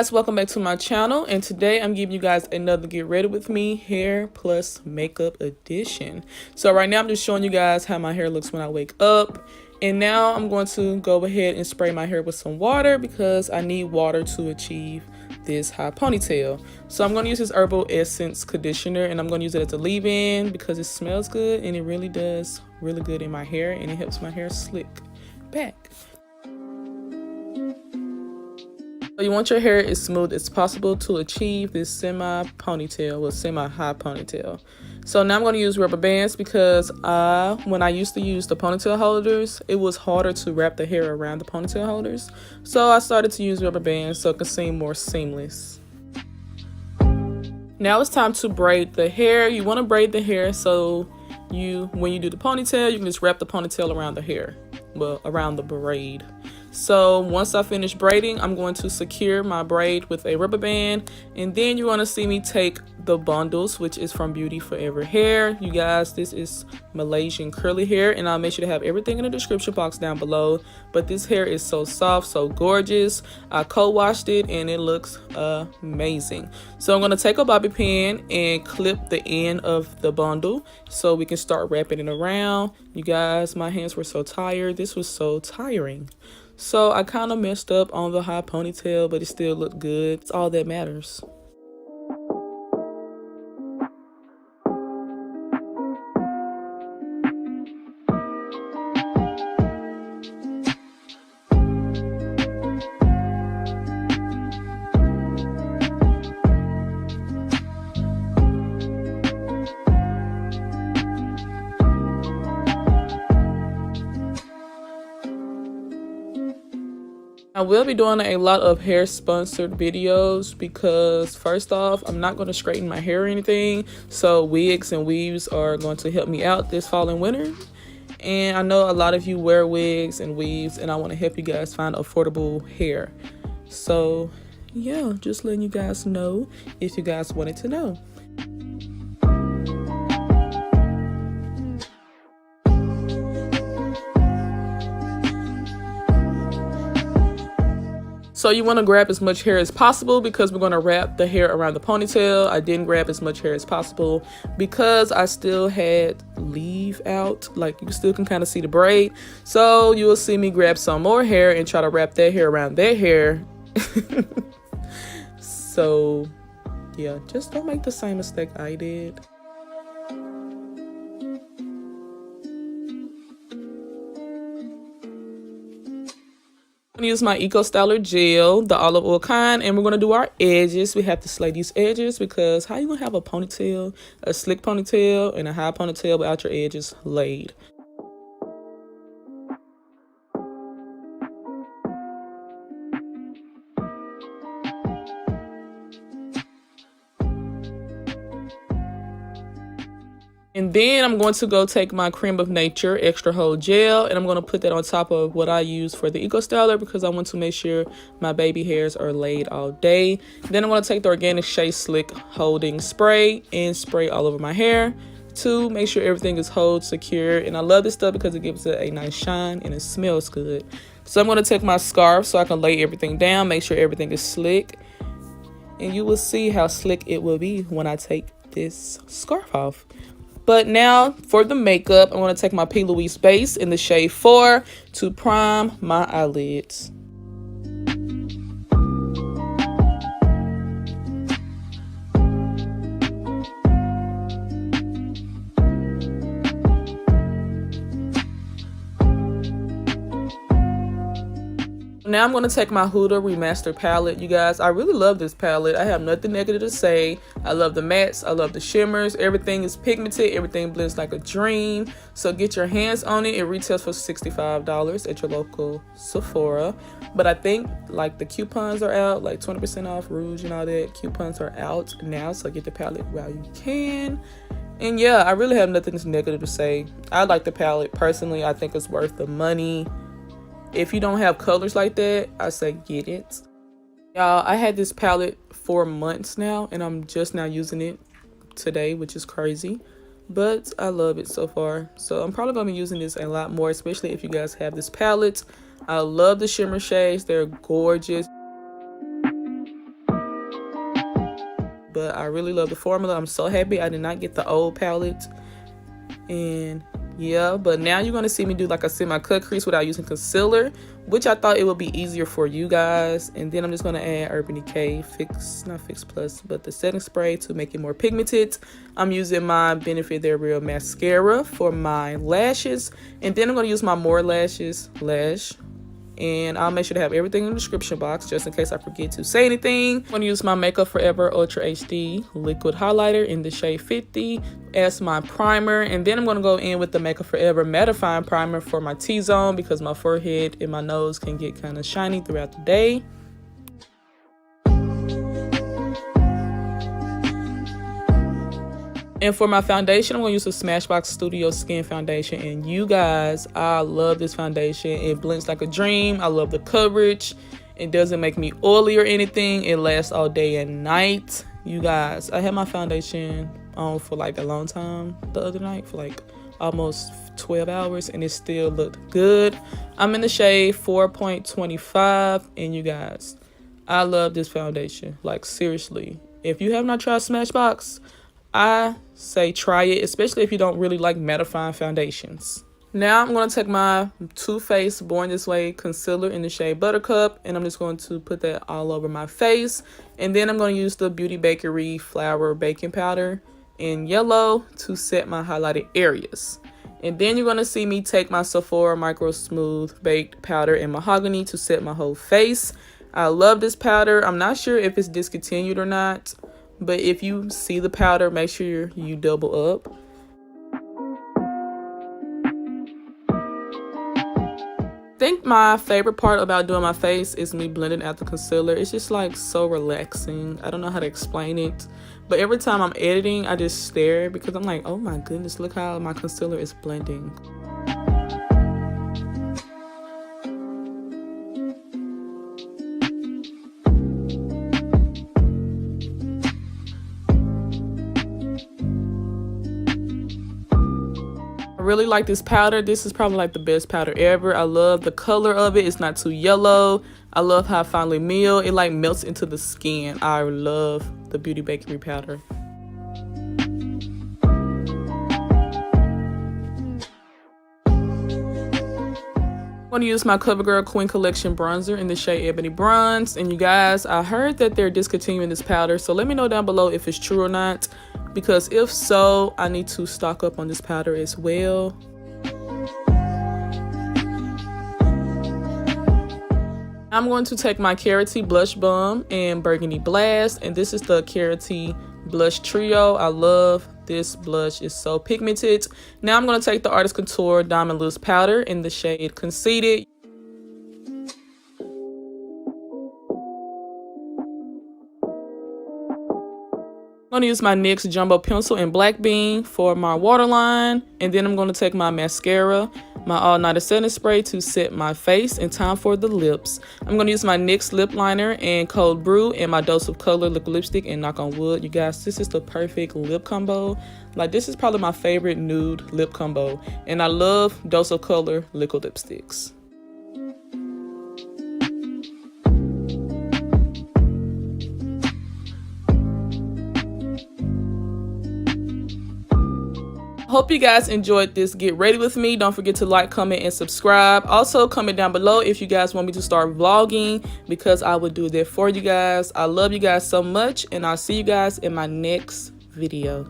guys, welcome back to my channel, and today I'm giving you guys another get ready with me hair plus makeup edition. So right now I'm just showing you guys how my hair looks when I wake up, and now I'm going to go ahead and spray my hair with some water because I need water to achieve this high ponytail. So I'm going to use this herbal essence conditioner, and I'm going to use it as a leave-in because it smells good and it really does really good in my hair, and it helps my hair slick back. You want your hair as smooth as possible to achieve this semi-ponytail or semi-high ponytail. So now I'm going to use rubber bands because when I used to use the ponytail holders, it was harder to wrap the hair around the ponytail holders. So I started to use rubber bands so it can seem more seamless. Now it's time to braid the hair. You want to braid the hair so when you do the ponytail, you can just wrap the ponytail around the hair, well, around the braid. So once I finish braiding, I'm going to secure my braid with a rubber band, and then you're going to see me take the bundles, which is from Beauty Forever Hair. You guys, this is Malaysian Curly Hair, and I'll make sure to have everything in the description box down below. But this hair is so soft, so gorgeous. I co-washed it and it looks amazing. So I'm going to take a bobby pin and clip the end of the bundle so we can start wrapping it around. You guys, my hands were so tired. This was so tiring. So I kind of messed up on the high ponytail, but it still looked good. It's all that matters. I will be doing a lot of hair sponsored videos because first off, I'm not going to straighten my hair or anything. So wigs and weaves are going to help me out this fall and winter. And I know a lot of you wear wigs and weaves, and I want to help you guys find affordable hair. So yeah, just letting you guys know if you guys wanted to know. So you want to grab as much hair as possible because we're going to wrap the hair around the ponytail. I didn't grab as much hair as possible because I still had leave out. Like, you still can kind of see the braid. So you will see me grab some more hair and try to wrap that hair around their hair. So yeah, just don't make the same mistake I did. I'm gonna use my Eco Styler gel, the olive oil kind, and we're gonna do our edges. We have to slay these edges because how you gonna have a ponytail, a slick ponytail, and a high ponytail without your edges laid? And then I'm going to go take my Cream of Nature Extra Hold Gel, and I'm going to put that on top of what I use for the Eco Styler because I want to make sure my baby hairs are laid all day. Then I'm going to take the Organic Shea Slick Holding Spray and spray all over my hair to make sure everything is hold secure. And I love this stuff because it gives it a nice shine and it smells good. So I'm going to take my scarf so I can lay everything down, make sure everything is slick. And you will see how slick it will be when I take this scarf off. But now for the makeup, I'm going to take my P. Louise base in the shade 4 to prime my eyelids. Now I'm going to take my Huda Remaster palette. You guys, I really love this palette. I have nothing negative to say. I love the mattes. I love the shimmers. Everything is pigmented. Everything blends like a dream. So get your hands on it. It retails for $65 at your local Sephora. But I think like the coupons are out, like 20% off Rouge and all that. Coupons are out now. So get the palette while you can. And yeah, I really have nothing negative to say. I like the palette. Personally, I think it's worth the money. If you don't have colors like that, I say get it. Y'all, I had this palette for months now, and I'm just now using it today, which is crazy. But I love it so far. So I'm probably going to be using this a lot more, especially if you guys have this palette. I love the shimmer shades. They're gorgeous. but I really love the formula. I'm so happy I did not get the old palette. And yeah, but now you're going to see me do like a semi-cut crease without using concealer, which I thought it would be easier for you guys. And then I'm just going to add Urban Decay not Fix Plus, but the setting spray to make it more pigmented. I'm using my Benefit They're Real mascara for my lashes, and then I'm going to use my More Lashes lash. And I'll make sure to have everything in the description box just in case I forget to say anything. I'm going to use my Makeup Forever Ultra HD liquid highlighter in the shade 50 as my primer. And then I'm going to go in with the Makeup Forever mattifying primer for my T-zone because my forehead and my nose can get kind of shiny throughout the day. And for my foundation, I'm going to use the Smashbox Studio Skin Foundation. And you guys, I love this foundation. It blends like a dream. I love the coverage. It doesn't make me oily or anything. It lasts all day and night. You guys, I had my foundation on for like a long time the other night, for like almost 12 hours, and it still looked good. I'm in the shade 4.25, and you guys, I love this foundation. Like, seriously, if you have not tried Smashbox, I say try it, especially if you don't really like mattifying foundations. Now I'm going to take my Too Faced Born This Way concealer in the shade Buttercup, and I'm just going to put that all over my face. And then I'm going to use the Beauty Bakery Flour Baking Powder in yellow to set my highlighted areas. And then you're going to see me take my Sephora Micro Smooth Baked Powder in Mahogany to set my whole face. I love this powder. I'm not sure if it's discontinued or not, but if you see the powder, make sure you double up. I think my favorite part about doing my face is me blending out the concealer. It's just like so relaxing. I don't know how to explain it, but every time I'm editing, I just stare because I'm like, oh my goodness, look how my concealer is blending. I really like this powder. This is probably like the best powder ever. I love the color of it. It's not too yellow. I love how I finally melt. It like melts into the skin. I love the Beauty Bakery powder. I'm going to use my CoverGirl Queen Collection bronzer in the shade Ebony Bronze. And you guys, I heard that they're discontinuing this powder, so let me know down below if it's true or not, because if so, I need to stock up on this powder as well. I'm going to take my Carity Blush Balm in Burgundy Blast, and this is the Carity Blush Trio. I love this blush. It's so pigmented. Now I'm going to take the Artist Couture Diamond Loose Powder in the shade Conceited. I'm going to use my NYX Jumbo Pencil in Black Bean for my waterline. And then I'm going to take my mascara, my All Nighter Setting Spray to set my face, and time for the lips. I'm going to use my NYX Lip Liner and Cold Brew and my Dose of Color liquid lipstick, and knock on wood, you guys, this is the perfect lip combo. Like, this is probably my favorite nude lip combo. And I love Dose of Color liquid lipsticks. Hope you guys enjoyed this Get Ready With Me. Don't forget to like, comment, and subscribe. Also, comment down below if you guys want me to start vlogging, because I will do that for you guys. I love you guys so much, and I'll see you guys in my next video.